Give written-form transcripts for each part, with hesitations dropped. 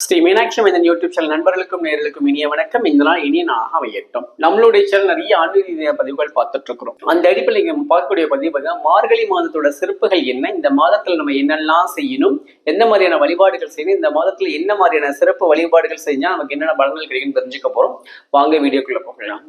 ஸ்ரீ மீனாட்சி மைந்தன் YouTube channel நண்பர்களுக்கும் நேர்களுக்கும் இனிய வணக்கம். இந்த நாள் இனிய நாளாக அமையட்டும். நம்மளுடைய சேனல் நிறைய ஆன்மீக ரீதியான பதிவுகள் பார்த்துட்டு இருக்கிறோம். அந்த அடிப்படையில் நம்ம பார்க்கக்கூடிய பதிவு பார்த்தீங்கன்னா, மார்கழி மாதத்தோட சிறப்புகள் என்ன, இந்த மாதத்துல நம்ம என்னெல்லாம் செய்யணும், எந்த மாதிரியான வழிபாடுகள் செய்யணும், இந்த மாதத்துல என்ன மாதிரியான சிறப்பு வழிபாடுகள் செஞ்சா நமக்கு என்னென்ன பலன்கள் கிடைக்கும் தெரிஞ்சுக்க போறோம். வாங்க வீடியோக்குள்ள போகலாம்.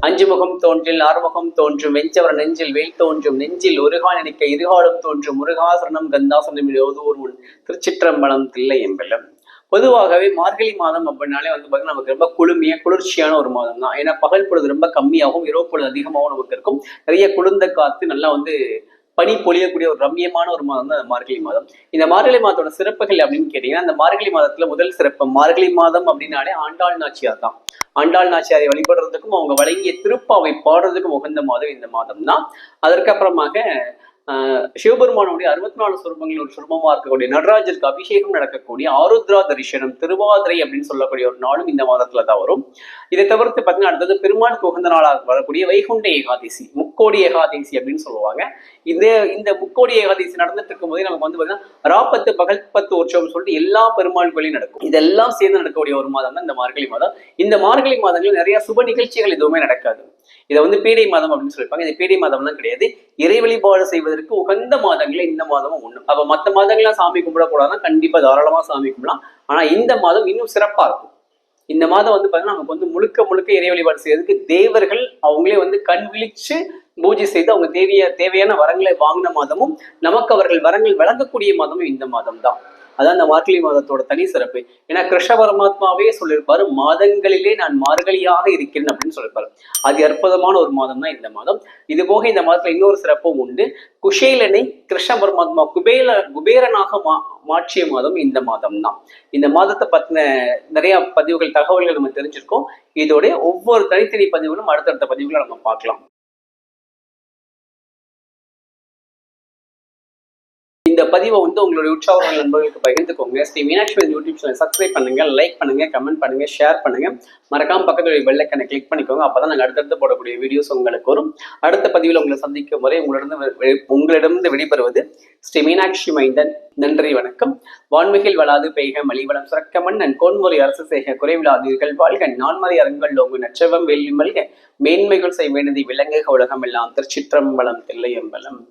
அஞ்சு முகம் தோன்றில் ஆறுமுகம் தோன்றும் வெஞ்சவர் நெஞ்சில் வேல் தோன்றும் நெஞ்சில் ஒருகால் நினைக்க இருகாலும் தோன்றும் முருகாசரணம் கந்தாசனம் ஓதுவோர் முன் திருச்சிற்றம்பலம் தில்லை எம்பலம். பொதுவாகவே மார்கழி மாதம் அப்படின்னாலே பாத்தீங்கன்னா நமக்கு ரொம்ப குளுமையா குளிர்ச்சியான ஒரு மாதம் தான். ஏன்னா பகல் பொழுது ரொம்ப கம்மியாகவும் இரவு பொழுது அதிகமாகவும் நமக்கு இருக்கும். நிறைய குளிர்ந்த காத்து நல்லா பனி பொழியக்கூடிய ஒரு ரம்மியமான ஒரு மாதம் தான் மார்கழி மாதம். இந்த மார்கழி மாதத்தோட சிறப்புகள் அப்படின்னு கேட்டீங்கன்னா, இந்த மார்கழி மாதத்துல முதல் சிறப்பு, மார்கழி மாதம் அப்படின்னாலே ஆண்டாள் நாச்சியார் தான். ஆண்டாள் நாச்சியாரை வழிபடுறதுக்கும் அவங்க வழங்கிய திருப்பாவை பாடுறதுக்கும் உகந்த மாதம் இந்த மாதம் தான். அதற்கப்புறமாக சிவபெருமானுடைய 64 சுரூபங்கள் ஒரு சுரூபமா இருக்கக்கூடிய நடராஜருக்கு அபிஷேகம் நடக்கக்கூடிய ஆருத்ரா தரிசனம் திருவாதிரை அப்படின்னு சொல்லக்கூடிய ஒரு நாளும் இந்த மாதத்துல தான் வரும். இதை தவிர்த்து பார்த்தீங்கன்னா அடுத்தது பெருமானுக்கு உகந்த நாளாக வரக்கூடிய வைகுண்ட ஏகாதசி, முக்கோடி ஏகாதசி அப்படின்னு சொல்லுவாங்க. இந்த முக்கோடி ஏகாதசி நடந்துட்டு இருக்கும் போதே நமக்கு பார்த்தீங்கன்னா ராப்பத்து பகல் பத்து உற்சவம் சொல்லிட்டு எல்லா பெருமாள் கோயிலையும் நடக்கும். இதெல்லாம் சேர்ந்து நடக்கக்கூடிய ஒரு மாதம் தான் இந்த மார்கழி மாதம். இந்த மார்கழி மாதங்களில் நிறைய சுப நிகழ்ச்சிகள் எதுவுமே நடக்காது. இதை பீடை மாதம் அப்படின்னு சொல்லியிருப்பாங்க. இந்த பீடை மாதம் தான் கிடையாது. இறை வழிபாடு செய்வதற்கு உகந்த மாதங்களே இந்த மாதமும் ஒண்ணு. அப்ப மற்ற மாதங்கள்லாம் சாமி கும்பிடக்கூடாதுன்னா கண்டிப்பா தாராளமா சாமி கும்பிடலாம். ஆனா இந்த மாதம் இன்னும் சிறப்பா இருக்கும். இந்த மாதம் பாத்தீங்கன்னா நமக்கு முழுக்க இறை வழிபாடு செய்யறதுக்கு தேவர்கள் அவங்களே கண் விழிச்சு பூஜை செய்து அவங்க தேவையான வரங்களை வாங்கின மாதமும், நமக்கு அவர்கள் வரங்கள் வழங்கக்கூடிய மாதமும் இந்த மாதம் தான். அதான் இந்த மார்கழி மாதத்தோட தனி சிறப்பு. ஏன்னா கிருஷ்ண பரமாத்மாவே சொல்லியிருப்பாரு, மாதங்களிலே நான் மார்கழியாக இருக்கிறேன் அப்படின்னு சொல்லியிருப்பாரு. அது அற்புதமான ஒரு மாதம் தான் இந்த மாதம். இது போக இந்த மாதத்துல இன்னொரு சிறப்பும் உண்டு. குஷேலனை கிருஷ்ண பரமாத்மா குபேரனாக மாற்றிய மாதம் இந்த மாதம் தான். இந்த மாதத்தை பத்தின நிறைய பதிவுகள் தகவல்கள் நம்ம தெரிஞ்சிருக்கோம். இதோட ஒவ்வொரு தனித்தனி பதிவுகளும் அடுத்தடுத்த பதிவுகளை நம்ம பார்க்கலாம். இந்த பதிவை உங்களுடைய உற்சாக நண்பர்களுக்கு பகிர்ந்துக்கோங்க. Shri Meenakshi YouTube channel subscribe பண்ணுங்க, லைக் பண்ணுங்க, கமெண்ட் பண்ணுங்க, ஷேர் பண்ணுங்க. மறக்காம பக்கத்துல பெல் ஐகானை கிளிக் பண்ணிக்கோங்க. அப்பதான் நாங்கள் அடுத்தடுத்து போடக்கூடிய வீடியோஸ் உங்களுக்கு வரும். அடுத்த பதிவில் உங்களை சந்திக்கும் வரை உங்களிடமிருந்து விடைபெறுவது ஸ்ரீ மீனாட்சி மைந்தன். நன்றி, வணக்கம். வான்மிகில் வளாது பெய்க மலிவளம் சுரக்க மன்னன் கோன்முறை அரசு செய்க குறைவிலாதீர்கள் வாழ்க நான்மறை அரங்கள் லோகு நச்சவம் வேள்வி மல்க மேன்மைகள் செய்வேனதி விலங்குக உலகம் எல்லாம் திருச்சிற்றம்பலம் தில்லை எம்பலம்.